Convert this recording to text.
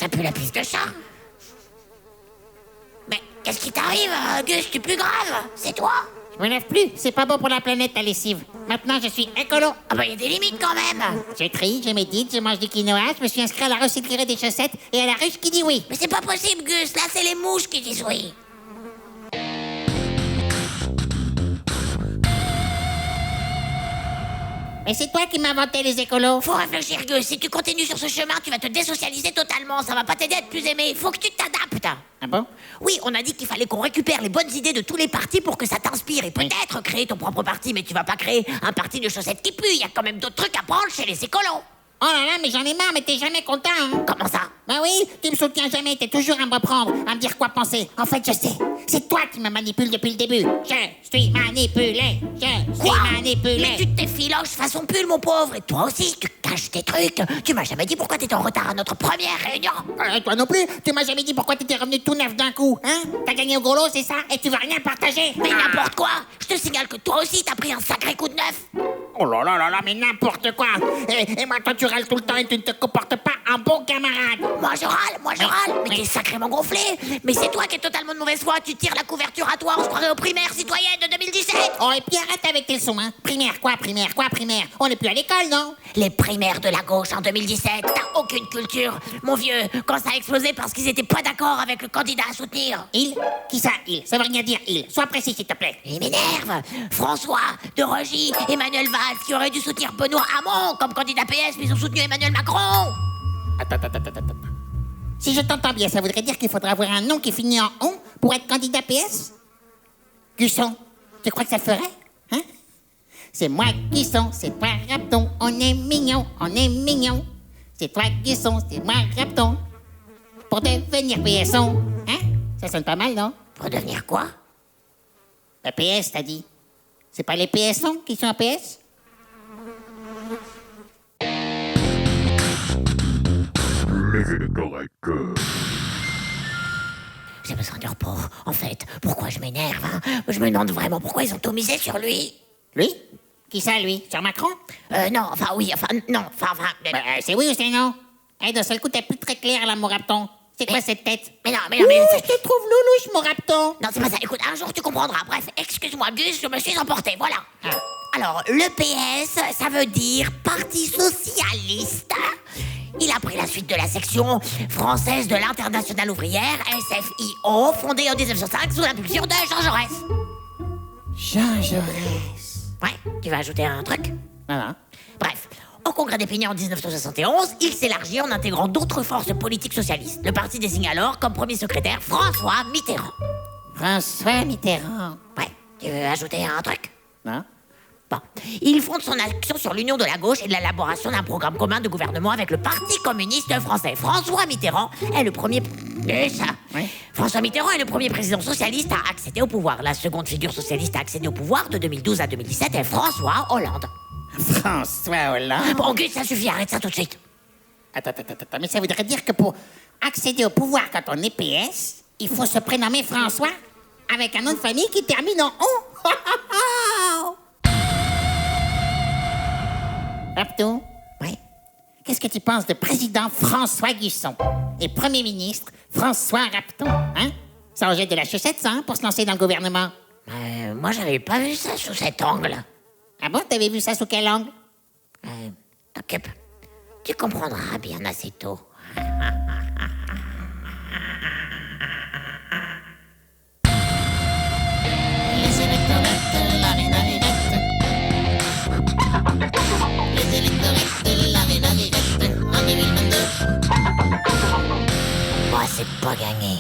Ça pue la pisse de chat. Mais qu'est-ce qui t'arrive, Gus? Tu plus grave? C'est toi? Je me lève plus, c'est pas bon pour la planète, la lessive. Maintenant, je suis écolo. Ah bah, y a des limites quand même. Je trie, je médite, je mange du quinoa, je me suis inscrit à la recyclerie des chaussettes et à la ruche qui dit oui. Mais c'est pas possible, Gus. Là, c'est les mouches qui disent oui. Et c'est toi qui m'as inventé les écolos. Faut réfléchir, Gus. Si tu continues sur ce chemin, tu vas te désocialiser totalement. Ça va pas t'aider à être plus aimé. Faut que tu t'adaptes. Ah bon? Oui, on a dit qu'il fallait qu'on récupère les bonnes idées de tous les partis pour que ça t'inspire. Et peut-être créer ton propre parti, mais tu vas pas créer un parti de chaussettes qui puent. Il y a quand même d'autres trucs à prendre chez les écolos. Oh là là, mais j'en ai marre, mais t'es jamais content, hein? Comment ça? Bah oui, tu me soutiens jamais, t'es toujours à me reprendre, à me dire quoi penser. En fait, je sais, c'est toi qui me manipule depuis le début. Je suis manipulé, Quoi? manipulé. Mais tu t'effiloches façon pull, mon pauvre. Et toi aussi, tu caches tes trucs. Tu m'as jamais dit pourquoi t'étais en retard à notre première réunion. Toi non plus, tu m'as jamais dit pourquoi t'étais revenu tout neuf d'un coup, hein? T'as gagné au gros lot, c'est ça? Et tu veux rien partager? Mais n'importe quoi. Je te signale que toi aussi, t'as pris un sacré coup de neuf. Oh là là là là, mais n'importe quoi. Et moi, toi, tu râles tout le temps et tu ne te comportes pas en bon camarade. Moi je râle, mais t'es sacrément gonflé. Mais c'est toi qui es totalement de mauvaise foi. Tu tires la couverture à toi, on se croirait aux primaires citoyennes de 2017. Oh, et puis arrête avec tes leçons, hein. Primaire, quoi, primaire? On n'est plus à l'école, non? Les primaires de la gauche en 2017, t'as aucune culture. Mon vieux, quand ça a explosé parce qu'ils étaient pas d'accord avec le candidat à soutenir. Il? Qui ça, il? Ça veut rien dire, il. Sois précis, s'il te plaît. Il m'énerve. François, De Rugy, Emmanuel Valls, qui aurait dû soutenir Benoît Hamon comme candidat PS, mais ils ont soutenu Emmanuel Macron. Attends. Si je t'entends bien, ça voudrait dire qu'il faudra avoir un nom qui finit en on pour être candidat PS? Gusson, tu crois que ça ferait? Hein? C'est moi Gusson, c'est toi Rapton, on est mignon. C'est toi Gusson, c'est moi Rapton. Pour devenir PSon, hein? Ça sonne pas mal, non? Pour devenir quoi? Le PS, t'as dit. C'est pas les PSons qui sont en PS? J'ai besoin de repos. En fait, pourquoi je m'énerve, hein? Je me demande vraiment pourquoi ils ont tout misé sur lui. Lui? Qui ça, lui? Sur Macron? Non, enfin oui, enfin non, enfin... C'est oui ou c'est non? D'un seul coup, t'es plus très clair, là, mon rapton. C'est quoi cette tête? Mais non, mais... Je te trouve loulouche, mon rapton. Non, c'est pas ça. Écoute, un jour tu comprendras. Bref, excuse-moi, Gus, je me suis emporté, voilà. Alors, le PS, ça veut dire Parti Socialiste. Il a pris la suite de la section française de l'Internationale ouvrière, SFIO, fondée en 1905 sous l'impulsion de Jean Jaurès. Jean Jaurès. Ouais, tu vas ajouter un truc? Voilà. Bref, au Congrès des Peignans en 1971, il s'élargit en intégrant d'autres forces politiques socialistes. Le parti désigne alors comme premier secrétaire François Mitterrand. François Mitterrand. Ouais, tu veux ajouter un truc? Non? Bon, il fonde son action sur l'union de la gauche et de l'élaboration d'un programme commun de gouvernement avec le Parti communiste français. François Mitterrand est le premier... Oui. François Mitterrand est le premier président socialiste à accéder au pouvoir. La seconde figure socialiste à accéder au pouvoir de 2012 à 2017 est François Hollande. François Hollande? Bon, Gus, ça suffit, arrête ça tout de suite. Attends, mais ça voudrait dire que pour accéder au pouvoir quand on est PS, il faut se prénommer François avec un nom de famille qui termine en on. Rapton? Oui. Qu'est-ce que tu penses de président François Gusson et premier ministre François Rapton, hein? Ça en jette de la chaussette, ça, hein, pour se lancer dans le gouvernement. Moi, j'avais pas vu ça sous cet angle. Ah bon, t'avais vu ça sous quel angle? Occupe. Tu comprendras bien assez tôt. Les électorettes de la Vénavirette. Les électorettes de la Vénavirette en 2022. Moi, c'est pas gagné.